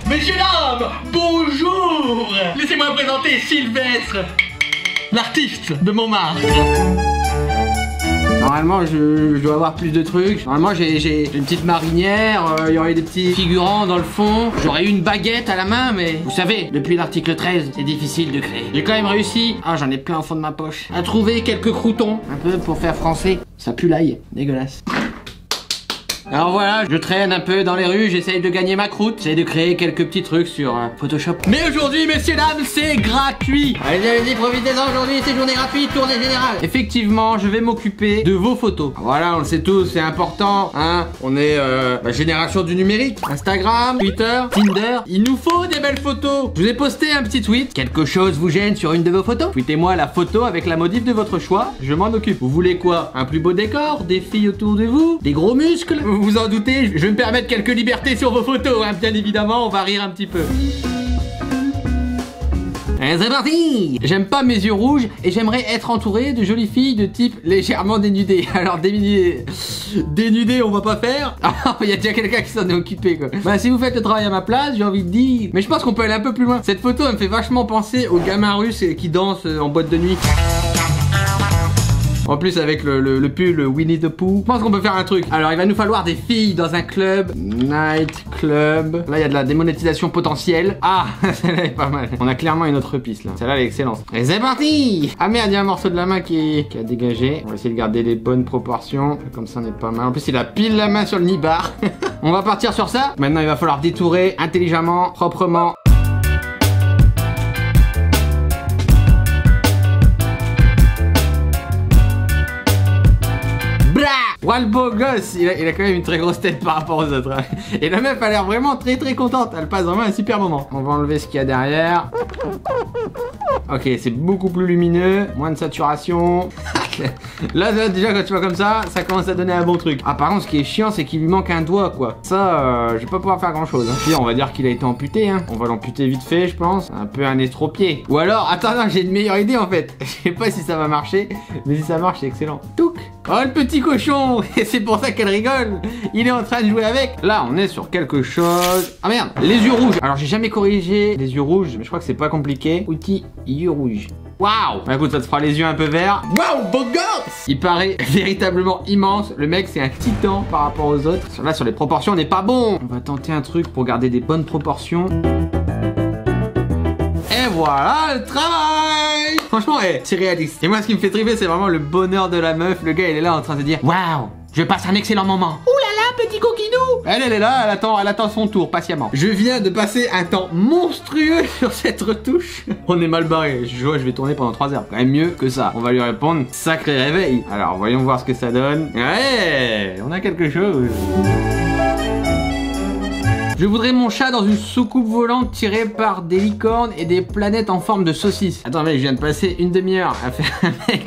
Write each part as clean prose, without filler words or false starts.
Messieurs, dames, bonjour. Laissez-moi présenter Sylvestre, l'artiste de Montmartre. Normalement, je dois avoir plus de trucs. Normalement, j'ai une petite marinière, il y aurait des petits figurants dans le fond. J'aurais eu une baguette à la main, mais vous savez, depuis l'article 13, c'est difficile de créer. J'ai quand même réussi, j'en ai plein au fond de ma poche, à trouver quelques croutons, un peu pour faire français. Ça pue l'ail, dégueulasse. Alors voilà, je traîne un peu dans les rues, j'essaye de gagner ma croûte, j'essaye de créer quelques petits trucs sur Photoshop. Mais aujourd'hui, messieurs, dames, c'est gratuit. Allez-y, profitez-en aujourd'hui, c'est journée gratuite, tournée générale. Effectivement, je vais m'occuper de vos photos. Voilà, on le sait tous, c'est important, hein. On est la génération du numérique. Instagram, Twitter, Tinder. Il nous faut des belles photos. Je vous ai posté un petit tweet. Quelque chose vous gêne sur une de vos photos? Tweetez-moi la photo avec la modif de votre choix, je m'en occupe. Vous voulez quoi? Un plus beau décor? Des filles autour de vous? Des gros muscles? Vous vous en doutez, je vais me permettre quelques libertés sur vos photos, hein. Bien évidemment, on va rire un petit peu. Et c'est parti! J'aime pas mes yeux rouges et j'aimerais être entouré de jolies filles de type légèrement dénudées. Alors dénudées on va pas faire. Il y a déjà quelqu'un qui s'en est occupé quoi. Bah si vous faites le travail à ma place, j'ai envie de dire. Mais je pense qu'on peut aller un peu plus loin. Cette photo elle me fait vachement penser aux gamins russes qui dansent en boîte de nuit. En plus avec le pull Winnie the Pooh. Je pense qu'on peut faire un truc. Alors il va nous falloir des filles dans un club. Night club. Là il y a de la démonétisation potentielle. Ah celle-là est pas mal. On a clairement une autre piste là. Celle-là elle est excellente. Et c'est parti. Ah merde, il y a un morceau de la main qui a dégagé. On va essayer de garder les bonnes proportions. Comme ça on est pas mal. En plus il a pile la main sur le nibar. On va partir sur ça. Maintenant il va falloir détourer intelligemment, proprement. Ouah, le beau gosse, il a quand même une très grosse tête par rapport aux autres. Hein. Et la meuf a l'air vraiment très contente. Elle passe vraiment un super moment. On va enlever ce qu'il y a derrière. Ok, c'est beaucoup plus lumineux, moins de saturation. Là déjà quand tu vois comme ça commence à donner un bon truc. Ah par contre ce qui est chiant c'est qu'il lui manque un doigt quoi. Ça je vais pas pouvoir faire grand chose hein. Puis on va dire qu'il a été amputé hein. On va l'amputer vite fait je pense. Un peu un estropié. Ou alors, attends non, j'ai une meilleure idée en fait. Je sais pas si ça va marcher, mais si ça marche c'est excellent. Touc. Oh le petit cochon. Et c'est pour ça qu'elle rigole. Il est en train de jouer avec. Là on est sur quelque chose. Ah merde, les yeux rouges. Alors j'ai jamais corrigé les yeux rouges, mais je crois que c'est pas compliqué. Outil yeux rouges. Waouh! Bah écoute, ça te fera les yeux un peu verts. Waouh, beau gosse! Il paraît véritablement immense. Le mec, c'est un titan par rapport aux autres. Là, sur les proportions, on n'est pas bon. On va tenter un truc pour garder des bonnes proportions. Et voilà le travail! Franchement, c'est réaliste. Et moi, ce qui me fait triper, c'est vraiment le bonheur de la meuf. Le gars, il est là en train de dire waouh! Je passe un excellent moment. Ouh là là, petit coquinou. Elle est là, elle attend son tour patiemment. Je viens de passer un temps monstrueux sur cette retouche. On est mal barré. Je vois, je vais tourner pendant 3 heures. Quand même mieux que ça. On va lui répondre sacré réveil. Alors, voyons voir ce que ça donne. Ouais, on a quelque chose. Je voudrais mon chat dans une soucoupe volante tirée par des licornes et des planètes en forme de saucisse. Attends mec, je viens de passer une demi-heure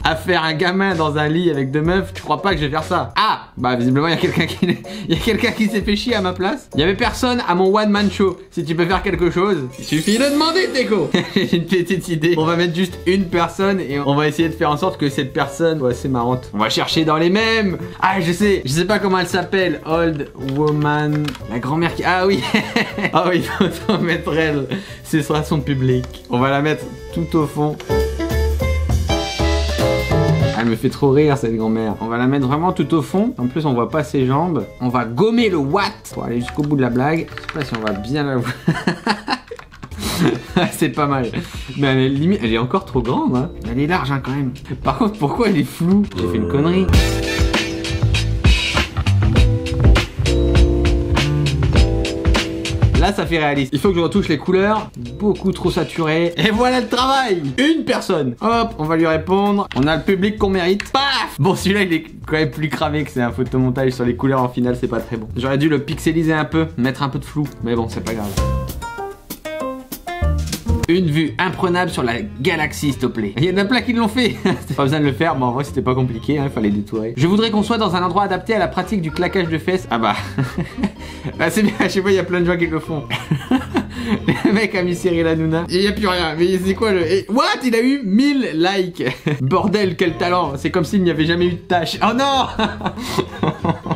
à faire un gamin dans un lit avec 2 meufs. Tu crois pas que je vais faire ça? Ah, bah visiblement il y a quelqu'un qui s'est fait chier à ma place. Il y avait personne à mon one man show. Si tu peux faire quelque chose, il suffit de demander Teco. J'ai une petite idée. On va mettre juste une personne et on va essayer de faire en sorte que cette personne soit assez marrante. On va chercher dans les mêmes. Ah je sais pas comment elle s'appelle. Old woman. La grand-mère qui... Ah oui. Ah oui, il faut mettre elle. Ce sera son public. On va la mettre tout au fond. Elle me fait trop rire cette grand-mère. On va la mettre vraiment tout au fond. En plus on voit pas ses jambes. On va gommer le watt pour aller jusqu'au bout de la blague. Je sais pas si on va bien la voir. C'est pas mal. Mais elle est limite, elle est encore trop grande hein. Elle est large hein, quand même. Par contre pourquoi elle est floue? J'ai fait une connerie. Là ça fait réaliste. Il faut que je retouche les couleurs. Beaucoup trop saturées. Et voilà le travail. Une personne. Hop, on va lui répondre. On a le public qu'on mérite. Paf. Bon celui-là il est quand même plus cramé que c'est un photomontage sur les couleurs. En final c'est pas très bon. J'aurais dû le pixeliser un peu. Mettre un peu de flou. Mais bon c'est pas grave. Une vue imprenable sur la galaxie, s'il te plaît. Il y en a plein qui l'ont fait. C'était pas besoin de le faire, mais en vrai c'était pas compliqué, hein, fallait détourer. Je voudrais qu'on soit dans un endroit adapté à la pratique du claquage de fesses. Ah bah. Bah c'est bien, je sais pas, il y a plein de gens qui le font. Le mec a mis Cyril Hanouna. Il y a plus rien. Mais c'est quoi le... What? Il a eu 1000 likes. Bordel, quel talent. C'est comme s'il n'y avait jamais eu de tâche. Oh non.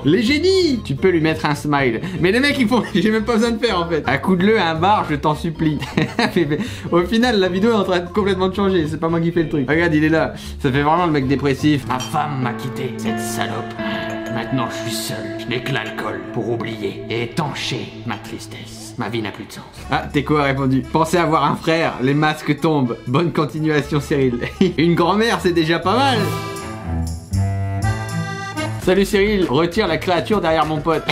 Les génies. Tu peux lui mettre un smile. Mais les mecs ils font, j'ai même pas besoin de faire en fait. Accoude-le à un bar, je t'en supplie. Au final la vidéo est en train de complètement de changer. C'est pas moi qui fais le truc. Regarde, il est là. Ça fait vraiment le mec dépressif. Ma femme m'a quitté, cette salope. Maintenant je suis seul. Je n'ai que l'alcool pour oublier et étancher ma tristesse. Ma vie n'a plus de sens. Ah, Teco a répondu. Pensez avoir un frère, les masques tombent. Bonne continuation, Cyril. Une grand-mère, c'est déjà pas mal. Salut Cyril, retire la créature derrière mon pote.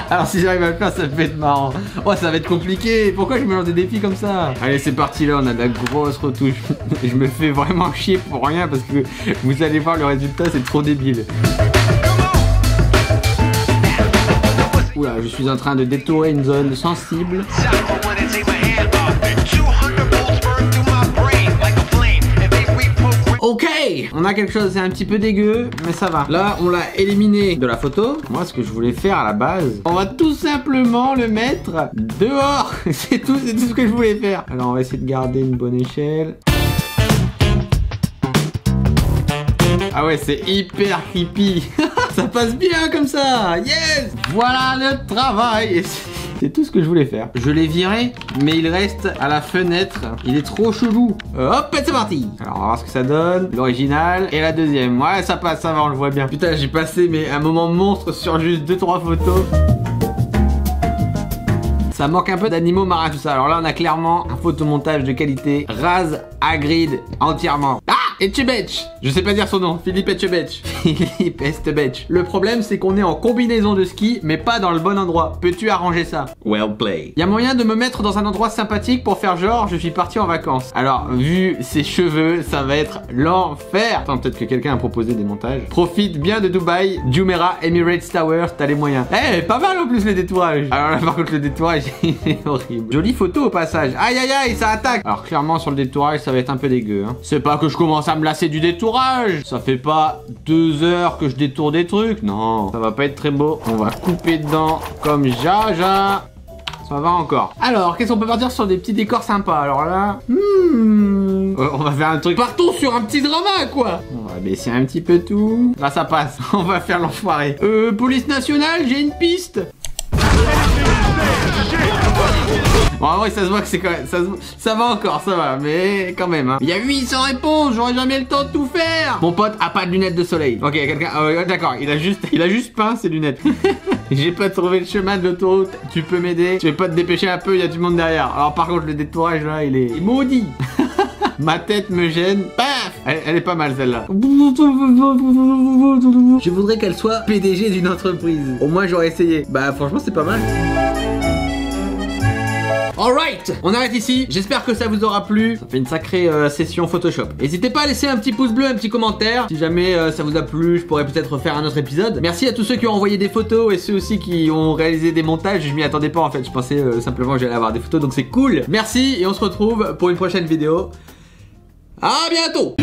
Alors si j'arrive à le faire, ça peut être marrant. Oh, ça va être compliqué. Pourquoi je me lance des défis comme ça? Allez, c'est parti, là, on a de la grosse retouche. Je me fais vraiment chier pour rien parce que vous allez voir le résultat, c'est trop débile. Oula, je suis en train de détourer une zone sensible. Ok, on a quelque chose, c'est un petit peu dégueu, mais ça va. Là, on l'a éliminé de la photo. Moi, ce que je voulais faire à la base, on va tout simplement le mettre dehors. C'est tout ce que je voulais faire. Alors, on va essayer de garder une bonne échelle. Ah ouais, c'est hyper creepy. Ça passe bien comme ça. Yes. Voilà le travail. C'est tout ce que je voulais faire. Je l'ai viré, mais il reste à la fenêtre. Il est trop chelou. Hop, c'est parti. Alors, on va voir ce que ça donne. L'original et la deuxième. Ouais, ça passe, ça va, on le voit bien. Putain, j'ai passé un moment monstre sur juste 2-3 photos. Ça manque un peu d'animaux marins, tout ça. Alors là, on a clairement un photomontage de qualité. Raz Hagrid entièrement. Ah, Etchebetch. Je sais pas dire son nom. Philippe Etchebetch. Philippe Estebetch. Le problème, c'est qu'on est en combinaison de ski, mais pas dans le bon endroit. Peux-tu arranger ça? Well played. Y a moyen de me mettre dans un endroit sympathique pour faire genre, je suis parti en vacances. Alors, vu ses cheveux, ça va être l'enfer. Attends, peut-être que quelqu'un a proposé des montages. Profite bien de Dubaï, Jumeirah, Emirates Tower, t'as les moyens. Eh, pas mal en plus les détourages. Alors là, par contre, le détourage, c'est horrible. Jolie photo au passage. Aïe aïe aïe, ça attaque. Alors clairement sur le détourage, ça va être un peu dégueu. Hein. C'est pas que je commence à me lasser du détourage. Ça fait pas 2 heures que je détourne des trucs. Non, ça va pas être très beau. On va couper dedans comme jaja. Ça va encore. Alors, qu'est-ce qu'on peut partir sur des petits décors sympas? Alors là, on va faire un truc. Partons sur un petit drama, quoi. On va baisser un petit peu tout. Là, ça passe. On va faire l'enfoiré. Police nationale, j'ai une piste. Bon, en vrai, ça se voit que c'est quand même. Ça va encore, ça va, mais quand même. Hein. Il y a 800 réponses, j'aurais jamais le temps de tout faire. Mon pote a pas de lunettes de soleil. Ok, quelqu'un. D'accord, il a juste peint ses lunettes. J'ai pas trouvé le chemin de l'autoroute. Tu peux m'aider? Je vais pas te dépêcher un peu, il y a du monde derrière. Alors, par contre, le détourage là, il est maudit. Ma tête me gêne. Paf! Elle est pas mal celle-là. Je voudrais qu'elle soit PDG d'une entreprise. Au moins, j'aurais essayé. Bah, franchement, c'est pas mal. Alright, on arrête ici, j'espère que ça vous aura plu. Ça fait une sacrée session Photoshop. N'hésitez pas à laisser un petit pouce bleu, un petit commentaire. Si jamais ça vous a plu, je pourrais peut-être refaire un autre épisode. Merci à tous ceux qui ont envoyé des photos et ceux aussi qui ont réalisé des montages. Je m'y attendais pas en fait, je pensais simplement que j'allais avoir des photos, donc c'est cool. Merci et on se retrouve pour une prochaine vidéo. À bientôt.